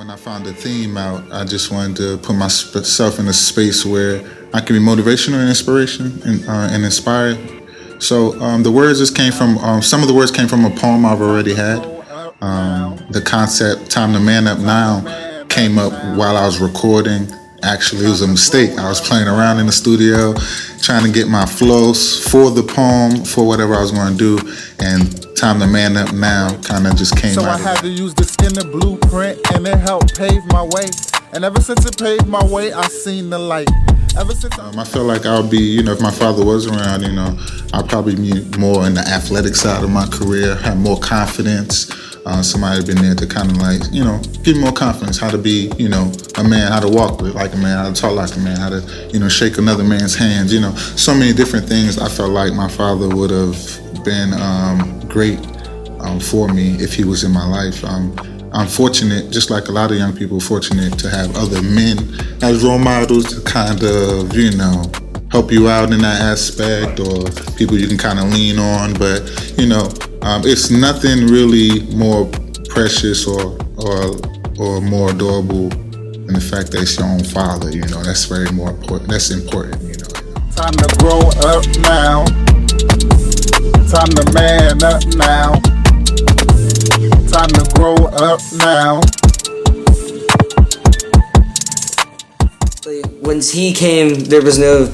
when I found the theme out, I just wanted to put myself in a space where I can be motivational and inspiration and inspired. So the words just came from some of the words came from a poem I've already had. The concept "Time to Man Up Now" came up while I was recording. Actually, it was a mistake. I was playing around in the studio, trying to get my flows for the poem, for whatever I was going to do, and "Time to Man Up Now" kind of just came So out. I had to use the Skinner blueprint, and it helped pave my way. And ever since it paved my way, I seen the light. Ever since I feel like I'll be, if my father was around, I'll probably be more in the athletic side of my career, have more confidence. Somebody been there to kind of give me more confidence, how to be, a man, how to walk like a man, how to talk like a man, how to, shake another man's hands, so many different things. I felt like my father would have been great for me if he was in my life. I'm fortunate, just like a lot of young people, fortunate to have other men as role models to kind of, help you out in that aspect, or people you can kind of lean on. But, it's nothing really more precious or more adorable than the fact that it's your own father. That's very more important. That's important. time to grow up now. Time to man up now. Time to grow up now. When he came, there was no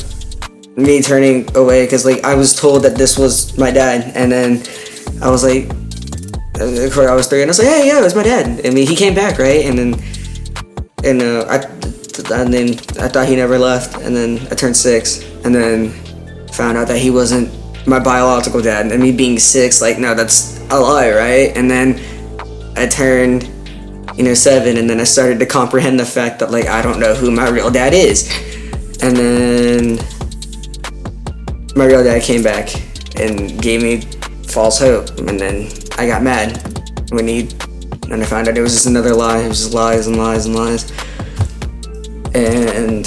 me turning away, because I was told that this was my dad, and then I was like, I was 3, and I was like, hey, yeah, it was my dad. I mean, he came back, right? And then I thought he never left, and then I turned 6, and then found out that he wasn't my biological dad. And me being 6, no, that's a lie, right? And then I turned 7, and then I started to comprehend the fact that I don't know who my real dad is. And then my real dad came back and gave me false hope, and then I got mad and I found out it was just another lie. It was just lies and lies and lies. And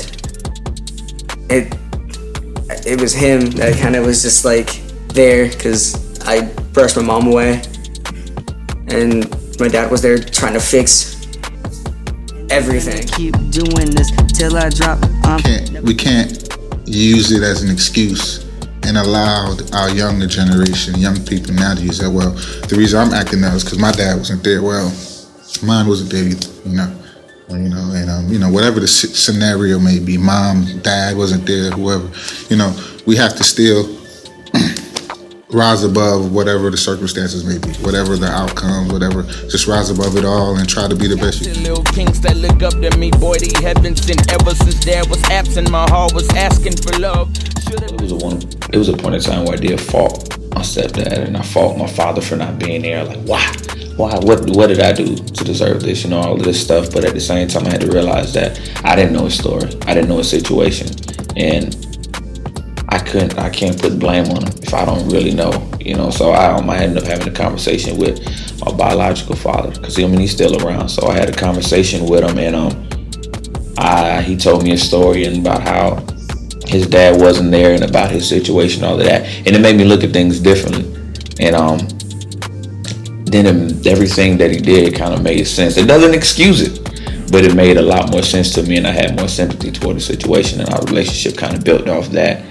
it was him that kind of was just there, because I brushed my mom away, and my dad was there trying to fix everything. Keep doing this till I drop. We can't use it as an excuse and allow our younger generation, young people now to use that. Well, the reason I'm acting now is because my dad wasn't there. Well, mine wasn't there either, and whatever the scenario may be, mom, dad wasn't there, whoever, we have to still rise above whatever the circumstances may be, whatever the outcomes, whatever, just rise above it all and try to be the best you can. Little kings that look up to me, boy, they heaven sent. Ever since dad was absent, my heart was asking for love. It was a point in time where I did fault my stepdad, and I fault my father for not being there. Why? What did I do to deserve this? All of this stuff. But at the same time, I had to realize that I didn't know his story. I didn't know his situation, and I can't put blame on him if I don't really know. So I ended up having a conversation with my biological father, because he's still around. So I had a conversation with him, and he told me a story and about how his dad wasn't there, and about his situation, all of that, and it made me look at things differently. And then everything that he did kind of made sense. It doesn't excuse it, but it made a lot more sense to me, and I had more sympathy toward the situation, and our relationship kind of built off that.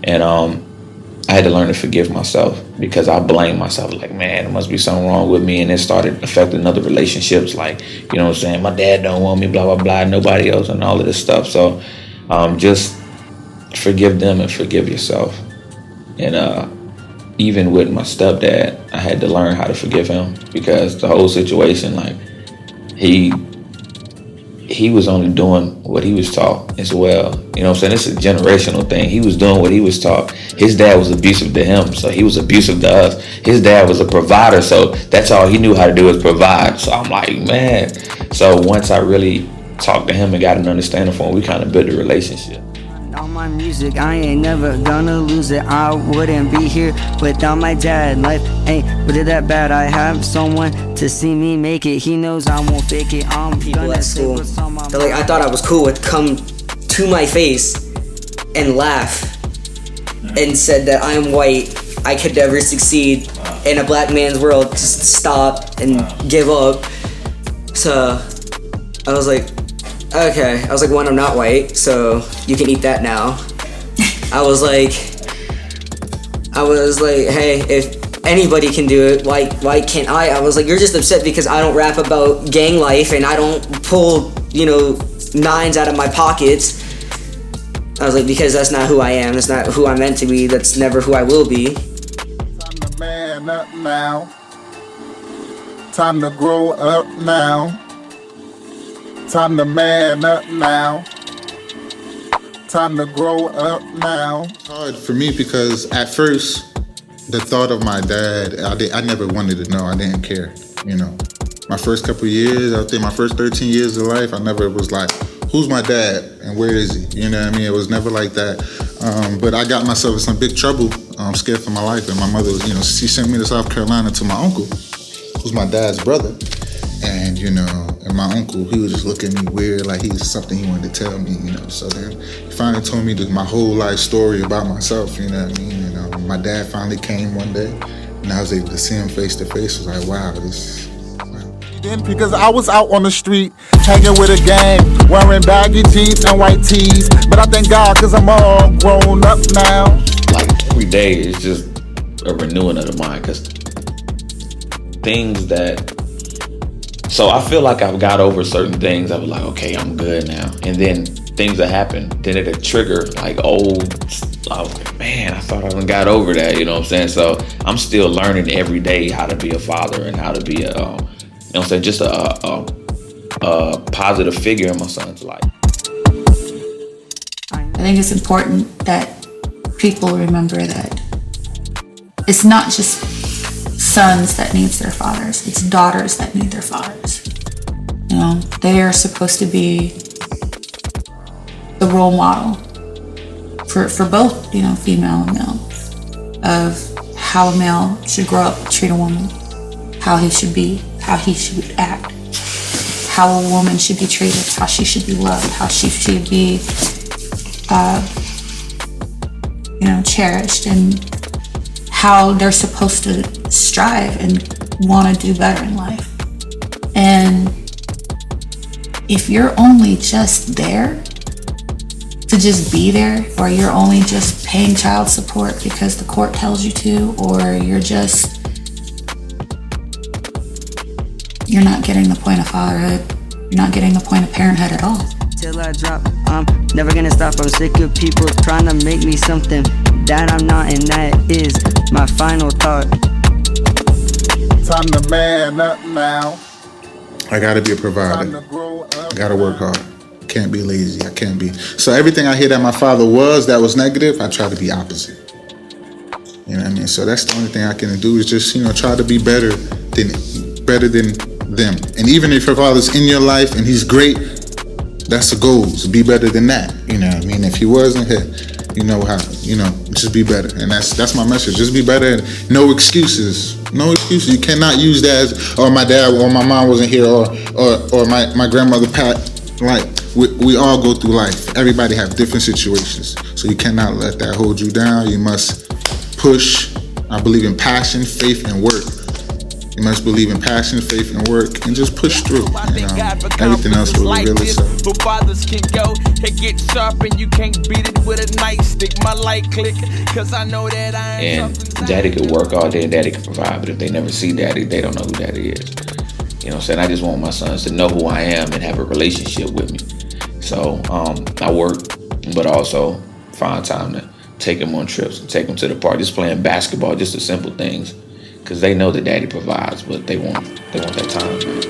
And I had to learn to forgive myself, because I blamed myself, man, there must be something wrong with me, and it started affecting other relationships, my dad don't want me, blah blah blah, nobody else, and all of this stuff. So just forgive them and forgive yourself. And even with my stepdad, I had to learn how to forgive him, because the whole situation, he was only doing what he was taught as well. It's a generational thing. He was doing what he was taught. His dad was abusive to him, so he was abusive to us. His dad was a provider, so that's all he knew how to do is provide. So I'm man. So once I really talked to him and got an understanding for him, we kind of built a relationship. All my music, I ain't never gonna lose it. I wouldn't be here without my dad. Life ain't really that bad. I have someone to see me make it. He knows I won't fake it. I'm People at school, I thought I was cool, would come to my face and laugh and said that I'm white, I could never succeed in a black man's world, just stop and give up. So I was like, okay. I was like, one, I'm not white, so you can eat that now. I was like, hey, if anybody can do it, why can't I? I was like, you're just upset because I don't rap about gang life and I don't pull, nines out of my pockets. I was like, because that's not who I am. That's not who I'm meant to be. That's never who I will be. Time to man up now. Time to grow up now. Time to man up now. Time to grow up now. It's hard for me because at first, the thought of my dad, I never wanted to know. I didn't care, My first couple of years, I think my first 13 years of life, I never was like, who's my dad and where is he? You know what I mean? It was never like that. But I got myself in some big trouble, scared for my life. And my mother, she sent me to South Carolina to my uncle, who's my dad's brother. And, and my uncle, he was just looking at me weird, like he was something he wanted to tell me, So then he finally told me my whole life story about myself, you know what I mean? And my dad finally came one day, and I was able to see him face to face. I was like, wow, Because I was out on the street, hanging with a gang, wearing baggy jeans and white tees. But I thank God, because I'm all grown up now. Like, every day is just a renewing of the mind, because things that... So I feel like I've got over certain things. I was like, okay, I'm good now. And then things that happen, then it'll trigger like old... I was like, man, I thought I got over that, you know what I'm saying? So I'm still learning every day how to be a father and how to be just a positive figure in my son's life. I think it's important that people remember that it's not just sons that needs their fathers, it's daughters that need their fathers. They are supposed to be the role model for both, female and male, of how a male should grow up, treat a woman, how he should be, how he should act, how a woman should be treated, how she should be loved, how she should be, cherished, and how they're supposed to strive and want to do better in life. And if you're only just there to just be there, or you're only just paying child support because the court tells you to, or you're not getting the point of fatherhood, you're not getting the point of parenthood at all. Till I drop, I'm never gonna stop. I'm sick of people trying to make me something that I'm not, and that is my final thought. Time to man up now. I gotta be a provider. Time to grow up. I gotta work hard. Can't be lazy. I can't be. So everything I hear that my father was that was negative, I try to be opposite. You know what I mean? So that's the only thing I can do is just, try to be better than them. And even if your father's in your life and he's great, that's the goal, to be better than that. You know what I mean? If he wasn't here, just be better. And that's my message. Just be better and no excuses. No excuses. You cannot use that as, my dad or my mom wasn't here or my grandmother passed. Like, we all go through life. Everybody have different situations. So you cannot let that hold you down. You must push. I believe in passion, faith, and work. You must believe in passion, faith, and work, and just push through. Everything else will really so. But fathers can go and get sharp, and you can't beat it with a nightstick. My light click, cause I know that I ain't. And daddy could work all day and daddy could provide, but if they never see daddy, they don't know who daddy is. You know what I'm saying? I just want my sons to know who I am and have a relationship with me. So I work, but also find time to take them on trips, take them to the park, just playing basketball, just the simple things. Because they know that daddy provides, but they want that time, man.